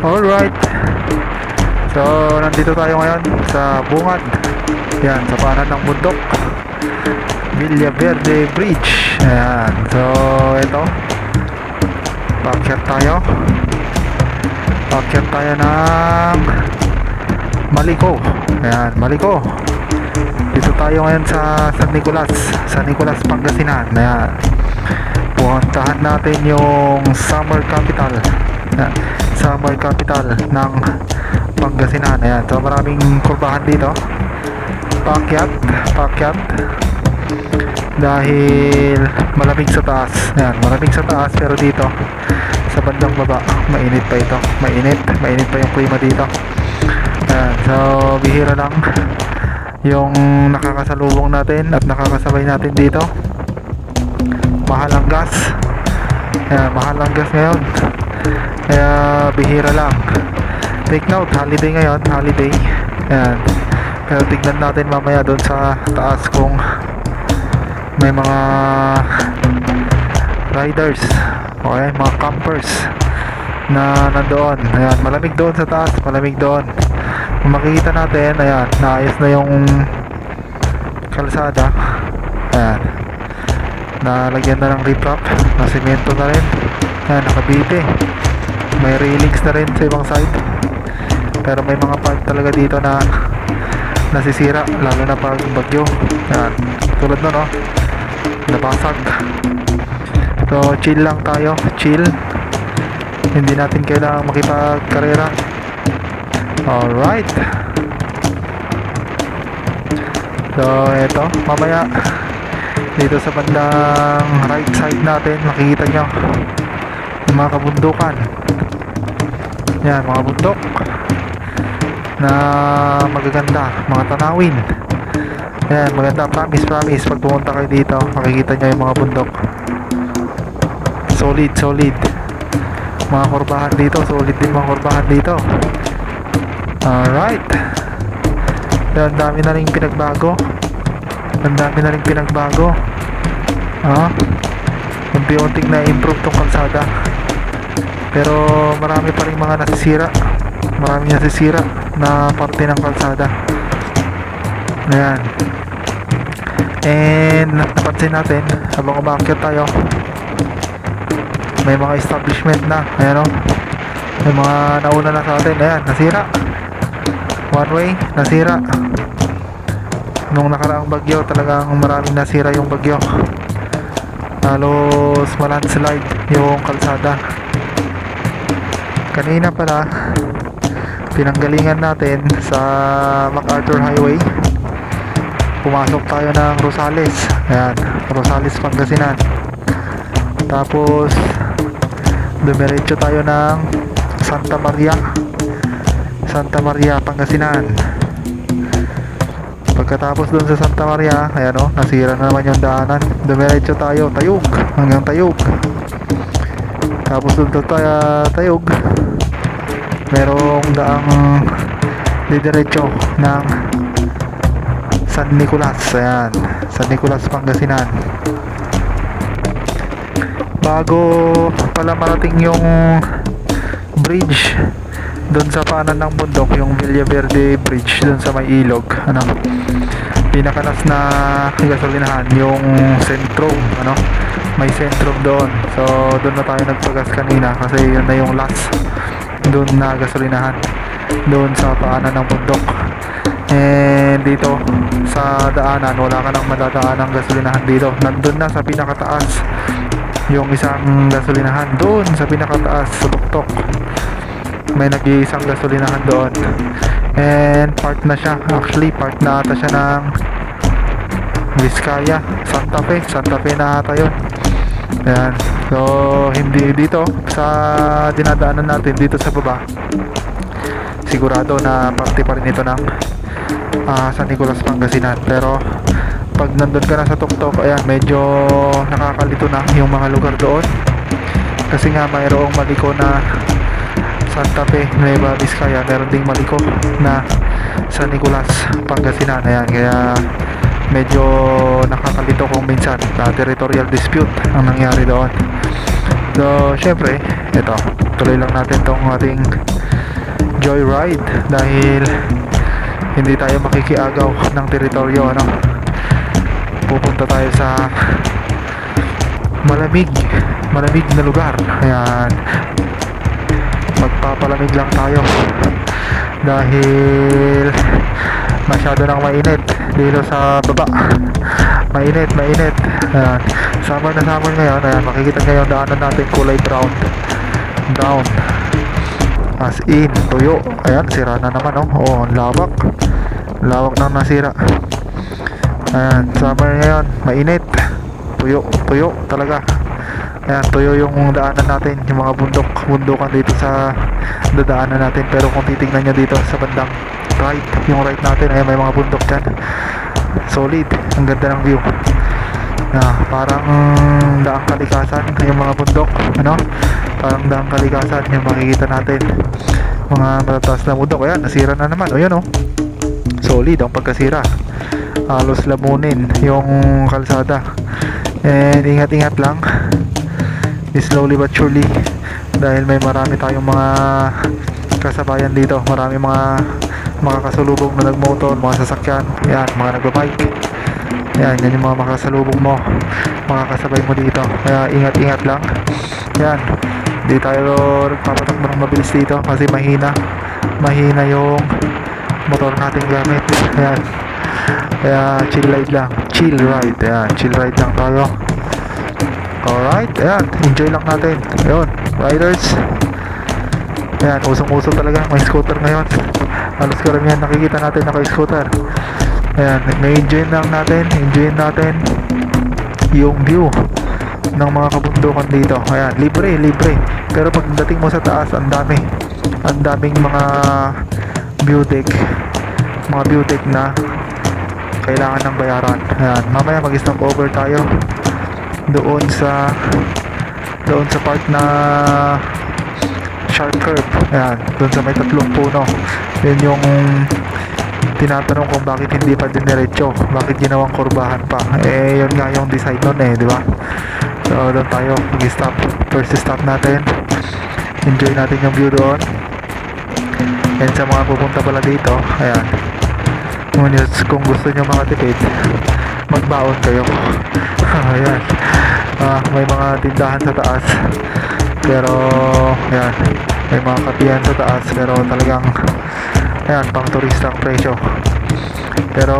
Alright. So, nandito tayo ngayon sa bungad. Yan, sa paanan ng bundok. Villaverde Bridge. Ayan. So, ito. Paakyat tayo. Paakyat tayo ng Maliko. Ayan, Maliko. Dito tayo ngayon sa San Nicolas. San Nicolas, Pangasinan. Ayan. Puntahan natin yung summer capital. Ayan. Summer capital ng Pangasinan. Ayan. So maraming kurbahan dito. Paakyat. Paakyat. Dahil malamig sa taas. Ayan. Malamig sa taas pero dito sa bandang baba mainit pa ito. Mainit pa yung klima dito. Ayan. So bihira lang yung nakakasalubong natin at nakakasabay natin dito. Mahal ang gas. Ayan, mahal ang gas ngayon. Kaya bihira lang. Take note, holiday ngayon, holiday. Ayan. Pero tignan natin mamaya doon sa taas kung may mga riders, okay, mga campers na nandoon. Ayan, malamig doon sa taas, malamig doon. Kung makikita natin, ayan, naayos na yung kalsada. Ayan, nalagyan na ng riprap, na semento na rin. Ayan, nakabite. May railings na rin sa ibang side. Pero may mga part talaga dito na nasisira, lalo na pag bagyo. Ayan, tulad nun, no? Nabasag. So, chill lang tayo, chill. Hindi natin kailangang makipagkarera. Alright. So, eto, mamaya dito sa bandang right side natin makikita nyo yung mga kabundukan. Yan, mga bundok na magaganda, mga tanawin. Yan, maganda, promise pag pumunta kayo dito makikita nyo yung mga bundok. Solid mga kurbahan dito, solid din mga kurbahan dito. Alright. Ang dami na rin pinagbago. Ang dami na rin pinagbago. Unti-unting na-improve tong kalsada. Pero marami pa rin mga nasisira. Maraming nasisira na parte ng kalsada. Ayan. And napansin natin habang umakyat tayo, may mga establishment na. Ayan o. May mga nauna na sa atin. Ayan, nasira. One way, nasira. Nung nakaraang bagyo, talagang maraming nasira yung bagyo. Halos malandslide yung kalsada. Kanina pala, pinanggalingan natin sa MacArthur Highway. Pumasok tayo ng Rosales. Ayan, Rosales, Pangasinan. Tapos dumiretso tayo ng Santa Maria, Pangasinan. Pagkatapos dun sa Santa Maria, ayan o, nasira na naman yung daanan. Dumiretso tayo, Tayug, hanggang Tayug. Tapos dun sa Tayug, merong daang didiretso ng San Nicolas. Ayan, San Nicolas, Pangasinan. Bago pala marating yung bridge doon sa paanan ng bundok, yung Villaverde Bridge doon sa may ilog, pinakalas na gasolinahan yung Centrum, may Centrum doon. So doon na tayo nagpagas kanina kasi yun na yung last doon na gasolinahan doon sa paanan ng bundok. And dito sa daanan, wala ka nang madadaan ng gasolinahan dito. Nandun na sa pinakataas yung isang gasolinahan, doon sa pinakataas sa tuktok may nag-iisang gasolinahan doon. And part na siya, actually part na ata siya ng Vizcaya, Santa Fe na ata yun. Ayan. So hindi dito sa dinadaanan natin dito sa baba, sigurado na parte pa rin ito ng San Nicolas, Pangasinan. Pero pag nandun ka na sa tuktok, ayan, medyo nakakalito na yung mga lugar doon kasi nga mayroong Maliko na Santa Fe, Nueva Vizcaya, meron ding Maliko na San Nicolas, Pangasinan. Ayan, kaya medyo nakakalito kung minsan na territorial dispute ang nangyari doon. So So syempre ito, tuloy lang natin tong ating joyride dahil hindi tayo makikiagaw ng teritoryo, ano. Pupunta tayo sa malamig na lugar. Ayan, magpapalamig lang tayo dahil masyado nang mainit dito sa baba. Mainit. Ayan, summer na summer ngayon. Ayan, makikita ngayon daanan natin kulay brown, as in tuyo. Ayan, sira na naman, oh. Oh, lawak nang nasira. Ayan, summer ngayon, mainit, tuyo talaga. Ayan, tuyo yung daanan natin, yung mga bundukan dito sa dadaanan natin. Pero kung titignan nyo dito sa bandang right, yung right natin, ayan, may mga bundok dyan. Solid, ang ganda ng view. Parang daang kalikasan yung mga bundok, ano, parang daang kalikasan yung makikita natin, mga matataas na bundok. Ayan, nasira na naman, o yun, oh, solid ang pagkasira, halos lamunin yung kalsada. And ingat lang, slowly but surely, dahil may marami tayong mga kasabayan dito, marami mga makakasalubong na nagmotor, mga sasakyan, yan, mga nagbabike. Yan yung mga makasalubong mo, makakasabay mo dito. Kaya ingat lang. Yan, hindi tayo nagpapatakbo ng mabilis dito kasi mahina yung motor natin gamit. Yan, kaya chill ride lang. Ayan, chill ride lang tayo. Alright, ayan, enjoy lang natin. Ayun, riders. Ayan, usong-uso talaga may scooter ngayon. Halos karamihan nakikita natin naka-scooter. Ayan, enjoy natin yung view ng mga kabundukan dito. Ayan, libre. Pero pagdating mo sa taas, ang daming mga view deck na kailangan ng bayaran. Ayan, mamaya mag-stop over tayo doon sa part na sharp curve. Ayan, doon sa may 3 puno. Yun yung tinatanong kung bakit hindi pa diniretso, bakit ginawang kurbahan pa. Yun nga yung design nun, di ba? So doon tayo mag-stop. First stop natin, enjoy natin yung view doon. And sa mga pupunta pala dito, ayan, kung gusto nyo makatipid, magbaon kayo. Ayan, may mga tindahan sa taas, pero ayan, may mga kapihan sa taas, pero talagang ayan, pang turista ang presyo. Pero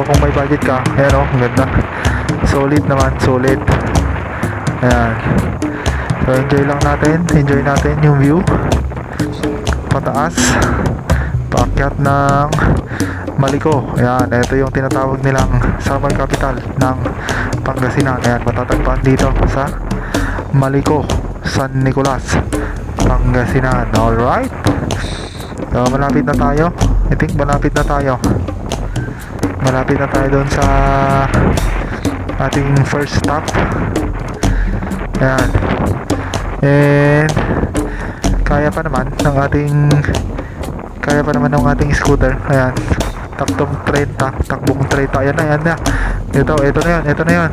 kung may budget ka, ayan, oh, ganda, solid naman. Ayan, so enjoy natin yung view pataas, paakyat ng Maliko. Ayan, ito yung tinatawag nilang summer capital ng Pangasinan. Ayan, matatagpuan dito sa Maliko, San Nicolas, Pangasinan. Alright, so malapit na tayo. I think malapit na tayo doon sa ating first stop. Ayan, and kaya pa naman ng ating scooter. Ayan, takbong 30. Ayan na. Ito na yun.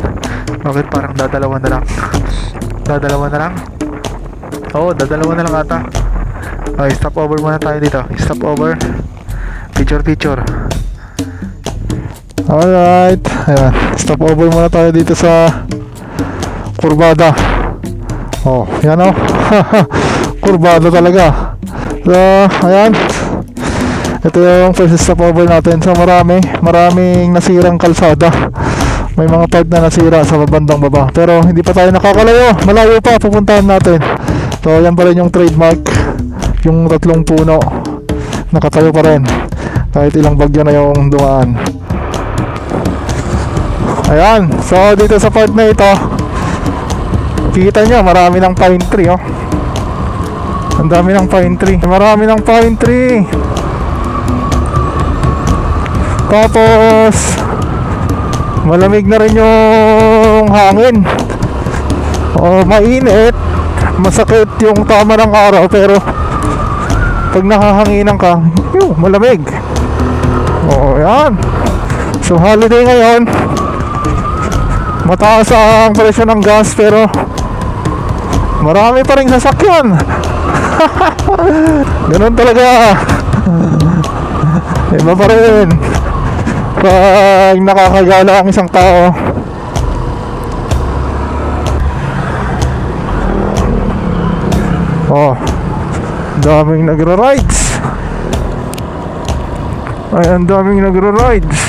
Bakit parang dadalawa na lang? Oo, dadalawa na lang ata. Okay, stop over muna tayo dito. Stop over. Picture. Alright. Ayan, stop over muna tayo dito sa kurbada. Oh, yan o. Kurbada talaga. So, ayan. Ito yung first stop over natin. So, maraming nasirang kalsada. May mga part na nasira sa bandang baba. Pero hindi pa tayo nakakalayo. Malayo pa pupuntahan natin. So, yan pa rin yung trademark. Yung 3 puno. Nakatayo pa rin. Kahit ilang bagyo na yung dumaan. Ayan. So, dito sa part na ito, kita nyo, marami ng pine tree, oh. Ang dami ng pine tree. Tapos malamig na rin yung hangin. Mainit, masakit yung tama ng araw, pero pag nakahanginan ka, malamig. Yan. So holiday ngayon, mataas ang presyo ng gas, pero Marami pa rin sasakyan. Ganun talaga. Iba pa rin pag nakakagala ang isang tao. Oh, daming nagra-rides. Ay, ang daming nagra-rides.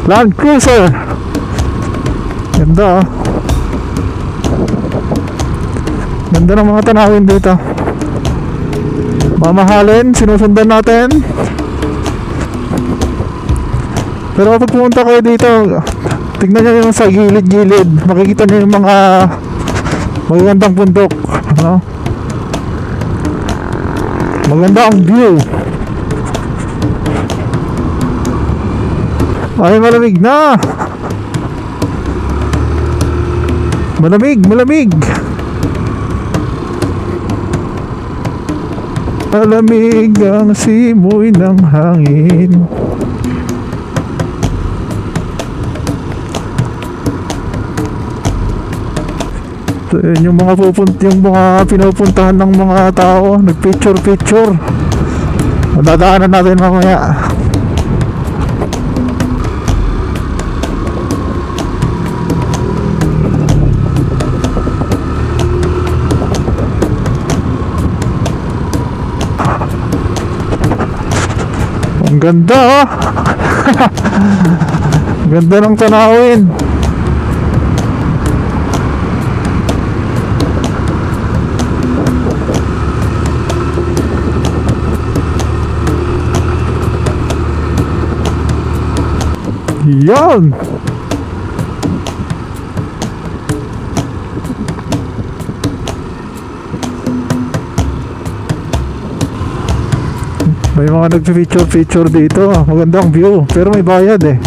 Land Cruiser. Ganda, ah. Ganda ng mga tanawin dito. Mamahalin, sinusundan natin. Pero kapag pumunta kayo dito, tignan nyo yung sa gilid-gilid. Makikita nyo yung mga magagandang bundok, ano? Maganda ang view. Ay, malamig na. Malamig, malamig. Malamig ang simoy ng hangin. So, yun yung mga pinupuntahan ng mga tao, nagpicture. Dadaanan natin mamaya. Ang ganda, oh. Ganda ng tanawin. Yan. May mga nagpi-feature dito. Magandang view, pero may bayad eh.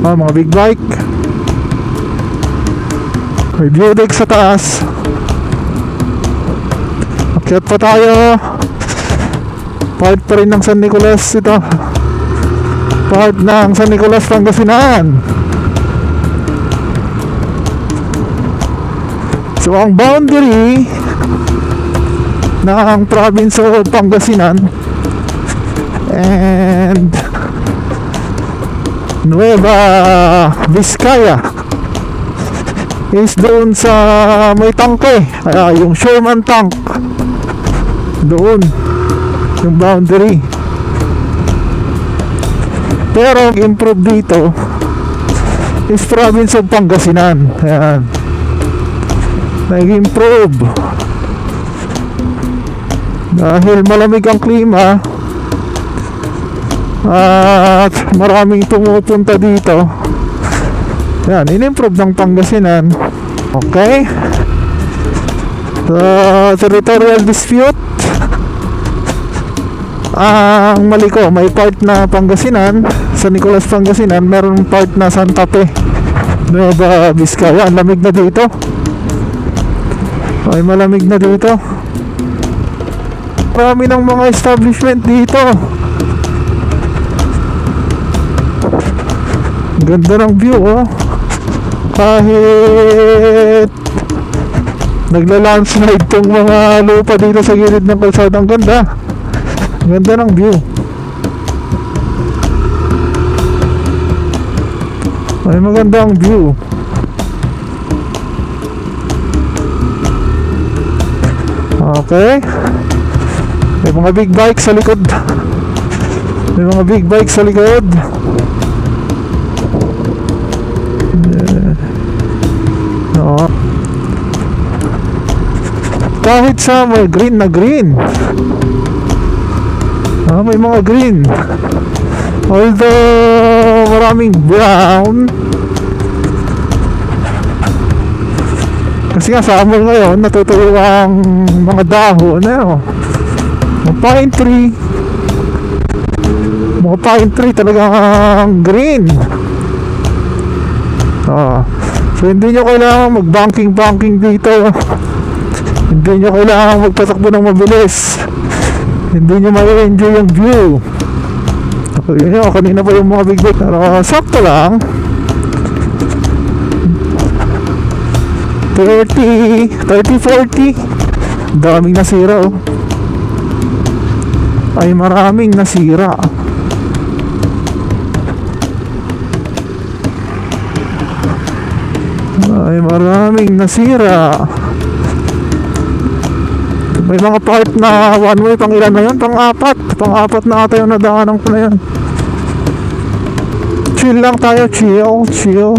Mga big bike. May view deck sa taas. Akyat pa tayo. Part pa rin ng San Nicolas ito. Part ng San Nicolas, Pangasinan. So ang boundary ng province of Pangasinan and Nueva Vizcaya is doon sa may tangke, yung Sherman Tank. Doon yung boundary. Pero improve dito is province of Pangasinan. Ayan, nag-improve dahil malamig ang klima at maraming pumupunta dito. Yan, in-improve ng Pangasinan. Okay, so territorial dispute. Ang mali ko, may part na Pangasinan, San Nicolas, Pangasinan. Meron part na Santa Fe, Nueva Vizcaya. Ang lamig na dito. Ay, malamig na dito. Marami ng mga establishment dito. Ganda ng view, oh. Kahit nagla-landslide tong mga lupa dito sa gilid ng kalsada, ang ganda. Ganda ng view. Ay, maganda ang view. Okay. May mga big bike sa likod. May mga big bike sa likod. No. Kahit sa may green na green. May mga green. Although maraming brown. Kasi nga summer ngayon, natutuyo ang mga dahon. Mga pine tree. Mga pine tree talagang green. So hindi nyo kailangan mag-banking dito. Hindi nyo kailangan magpatakbo ng mabilis. Hindi nyo ma-enjoy yung view. Yun yun, kanina pa yung mga big bike. Pero sakto lang. 30, 40. Daming nasira oh. Ay maraming nasira. Ay maraming nasira. May mga part na one way, pang ilan na yun? Pang-apat na ata yung nadaanan ko na yan. Chill lang tayo, chill. Chill.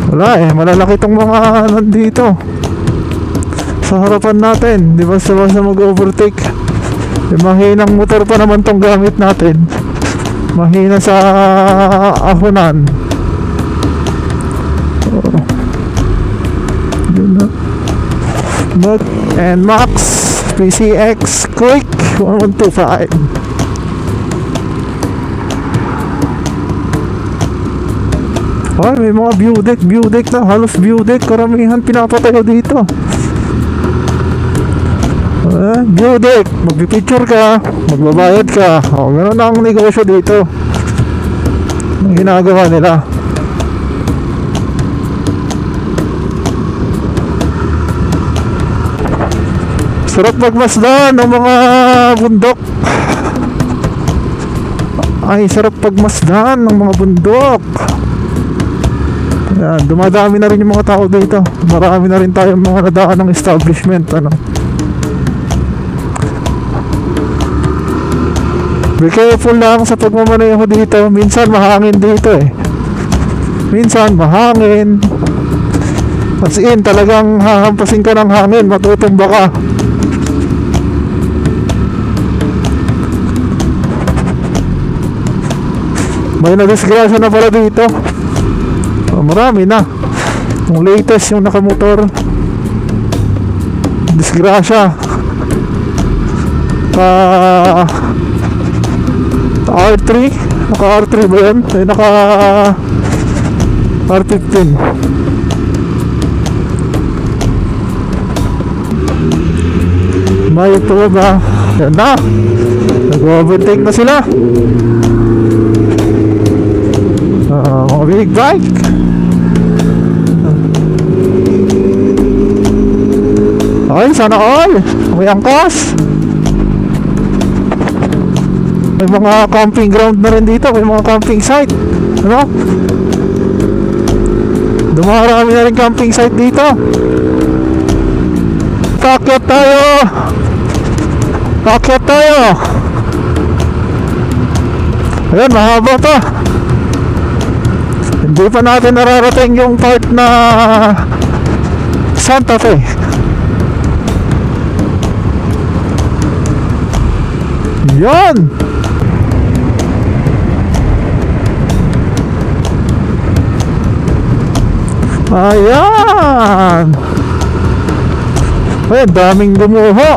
Wala malalaki tong mga nandito sa harapan natin. Di ba basta mag-overtake. Mahinang motor pa naman tong gamit natin. Mahina sa ahonan. Mac and Max PCX Quick 1125. Ay, may mga view deck na, halos view deck, karamihan pinapatayo dito. View deck, magpipicture ka, magbabayad ka. Ganoon ang negosyo dito. Ang ginagawa nila. Sarap magmasdan ng mga bundok. Ay, sarap pagmasdan ng mga bundok. Yan, dumadami na rin yung mga tao dito. Marami na rin tayong mga nadaan ng establishment. Be careful lang sa pagmamaneho dito. Minsan mahangin dito Minsan mahangin. As in, talagang hahampasin ka ng hangin, matutumba ka. May nadisgrasya na pala dito. Marami na. Yung latest, yung nakamotor, disgrasya. R3, naka R3 ba yun? Naka R15. May ito ba? Yan na, nag-overtake na sila. Mga big bike. Ay, sana all. May angkas. May mga camping ground na rin dito. May mga camping site. Dumarami na rin camping site dito. Pakyat tayo. Ayan, mahaba to. Hindi pa natin nararating yung part na Santa Fe. Yan. Ayan. Ayan, daming gumuho.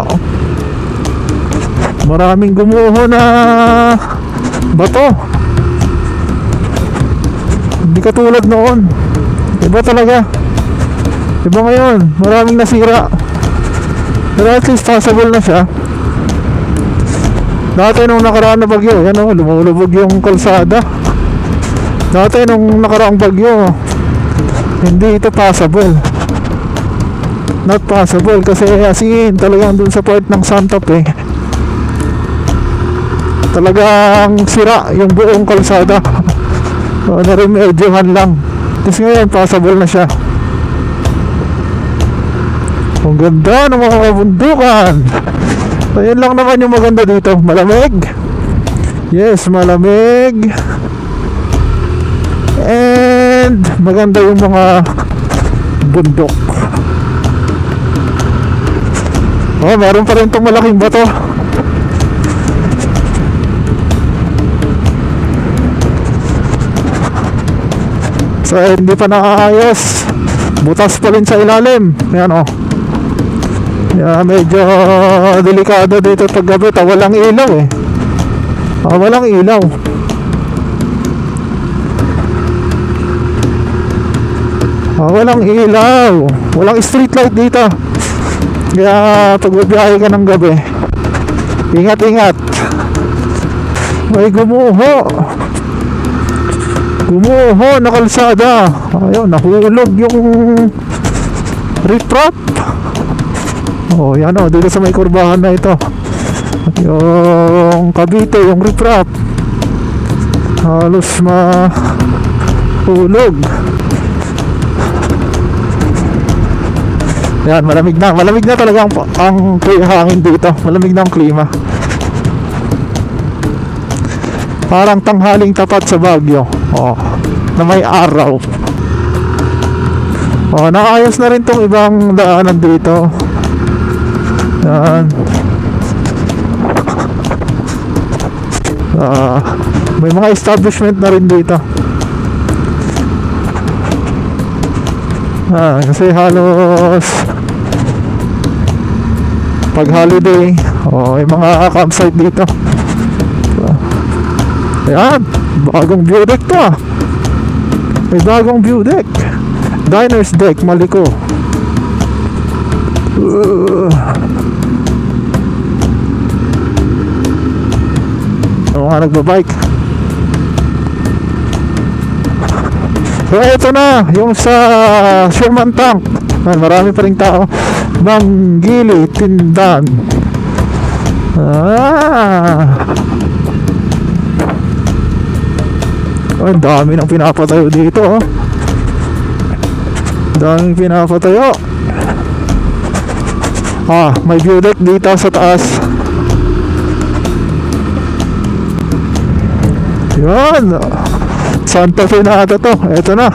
Maraming gumuho na bato. Hindi katulad noon. Iba talaga. Iba ngayon. Maraming nasira. Pero at least passable na siya. Dati nung nakaraan na bagyo, lumulubog yung kalsada. Dati nung nakaraang bagyo, hindi ito passable. Not possible kasi as in talagang dun sa part ng Santa Fe, talagang sira yung buong kalsada. Naremedyohan lang. Kasi ngayon possible na siya. Ang ganda ng mga kabundukan. Ayun lang naman yung maganda dito. Malamig. Yes, malamig. And maganda yung mga bundok. Meron pa rin itong malaking bato. So hindi pa nakaayos. Butas pa rin sa ilalim. Yan medyo delikado dito pag gabi. Walang ilaw walang ilaw. Walang ilaw. Walang street light dito. Kaya pag biyahe ka ng gabi, ingat. May gumuho. Gumuho na kalsada. Ayun, nahulog yung riprap. Oh, yan o, dito sa may kurbahan na ito. Yung Cavite, yung riprap. Halos mahulog. Yan, malamig na. Malamig na talaga ang hangin dito. Malamig na ang klima. Parang tanghaling tapat sa Baguio. Oh, na may araw. Oh, naayos na rin tong ibang daanan dito. Yan. May mga establishment na rin dito. Kasi halos pag holiday, may mga campsite dito. Ayan, bagong view deck to ah. May bagong view deck. Diner's deck, Maliko. Mga nagbabike. So ito na, yung sa Sherman Tank. Marami pa rin tao. Manggili, Tindan. Ang dami nang pinapatayo dito oh. Daming pinapatayo. May view deck dito sa taas. Yan, Santa Fe na ata to. Eto na.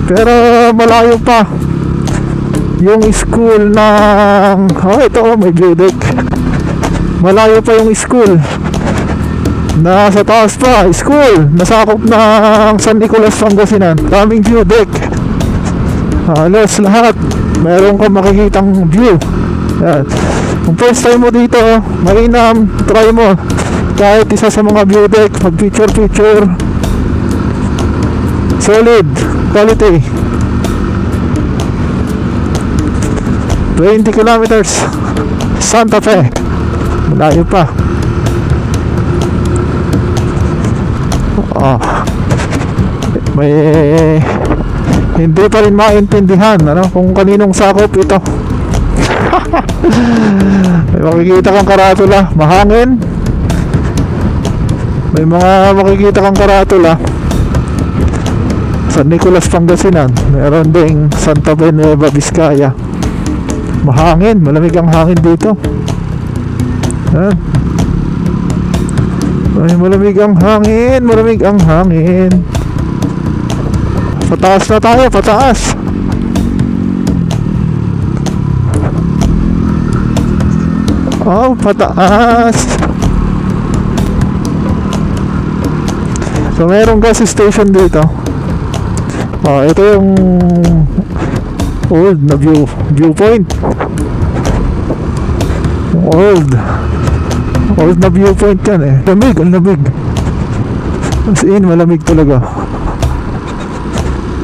Pero malayo pa yung school ng ito may view deck. Malayo pa yung school. Nasa taas pa, school. Nasakop ng San Nicolas, Pangasinan. Daming view deck. Halos lahat meron kang makikitang view. Yan. Kung first time mo dito, mainam, try mo kahit isa sa mga view deck. Mag picture. Solid quality. 20 kilometers Santa Fe. Malayo pa. May hindi pa rin maintindihan kung kaninong sakop ito. May makikita kang karatula, mahangin. May mga makikita kang karatula San Nicolas, Pangasinan. Meron ding Santa Fe, Nueva Vizcaya. Mahangin, malamig ang hangin dito. Yan. Ay, malamig ang hangin. Pataas na tayo, pataas. Pataas. So, mayroong gas station dito. Ito yung old na viewpoint. Old na viewpoint yan eh. Lamig, ang lamig. As in, malamig talaga.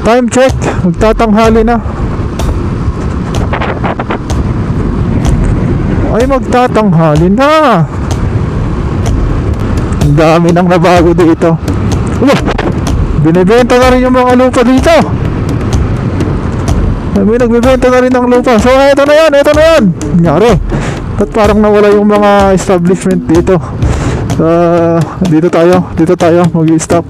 Time check, magtatanghali na. Ay, magtatanghali na. Ang dami nang nabago dito. Binibenta na rin yung mga lupa dito. May nagbibenta na rin ng lupa. So, ito na yan. Nangyari. At parang nawala yung mga establishment dito. Dito tayo mag-i-stop.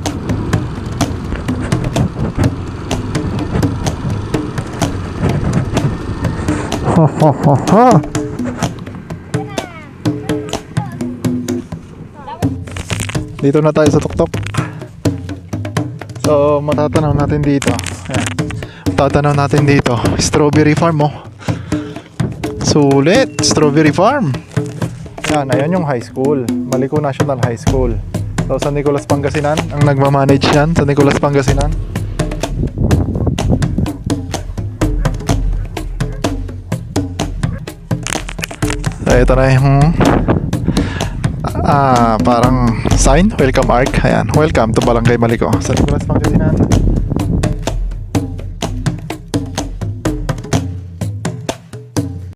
Dito na tayo sa tuktok. So, matatanaw natin dito. Ayan. Matatanaw natin dito. Strawberry farm Sulit, strawberry farm. Yan, ayan yung high school. Maliko National High School. So, San Nicolas, Pangasinan. Ang nagmamanage yan, San Nicolas, Pangasinan. So, ito na yung parang sign, welcome arc. Ayan, welcome to Barangay Maliko, San Nicolas, Pangasinan.